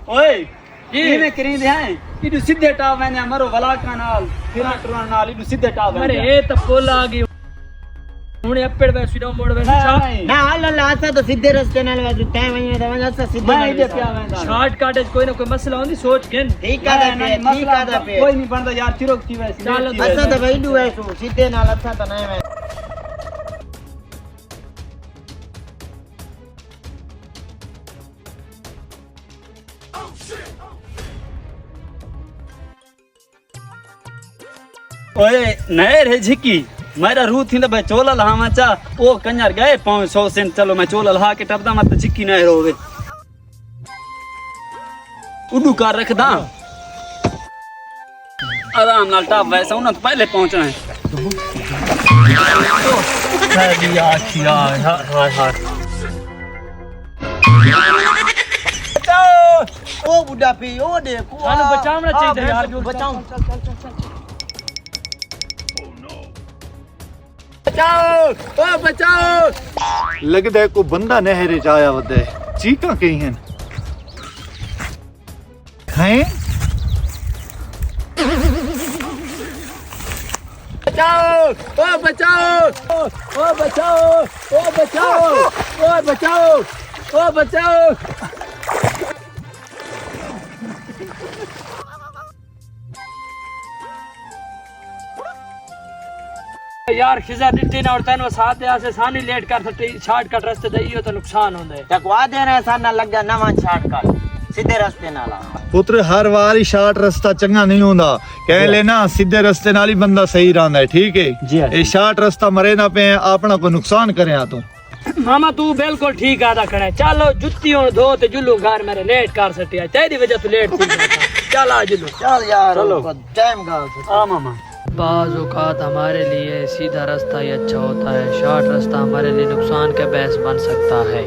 ओए जी। इने करी दे हैं इदु सीधे टाप वेने मरो वला का नाल फिर टरन नाल इदु सीधे टाप अरे ये तो पुल आ गई हुने अप्पेड़ वे सिडो मोड़ वे ना हल असा तो सीधे रस्ते नाल वे टाइम वने तो वने असा सीधे मैं इदे पिया वेंदा शॉर्टकट कोई ना कोई मसला होंदी सोच के ठीक है ठीक है पे कोई नहीं बनदा यार चिरोक थी वैसे चलो, असा तो भाई डू ऐसो सीधे नाल असा तो नहीं वे ओए नए रे झिकी मेरा रू थी भाई चोला लहावा चा ओ कंजर गए 500 सेंट चलो मैं चोला लहा के टपदा मत झिकी न रोवे उडू कार रखदा आराम नाल टप वैसा उन तो पहले पहुंचना है हाय हाय ओ बुड्ढा पे ओ देखो सानू बचावना चाहिए यार बचाओ बचाओ ओ बचाओ लगदा है को बंदा नहरे च आया वदे चीका कही हैं खाए बचाओ ओ बचाओ ओ बचाओ ओ बचाओ ओ बचाओ ओ बचाओ यार खिजा डिट्टी ना और तेनो साथ दे से सानी लेट कर सकते शॉर्टकट रास्ते दे इयो तो नुकसान होंदा है तकवा दे रहे साना लग जा नवा शॉर्टकट सीधे रास्ते नाल पुत्र हर वारी शार्ट रास्ता चंगा नहीं होंदा कह लेना सीधे रास्ते नाल ही बंदा सही रहंदा है ठीक है ये शार्ट रास्ता मरे ना पे अपना को नुकसान करे तू मामा तू बिल्कुल ठीक आदा खड़ा चलो जुत्ती और धो ते जुल्लू घर मेरे लेट कर सकते तेरी वजह तू लेट थी चल आ जुल्लू चल यार चलो। टाइम गाल आ मामा बाज़ औक़ात हमारे लिए सीधा रास्ता ही अच्छा होता है शॉर्ट रास्ता हमारे लिए नुकसान का बायस बन सकता है।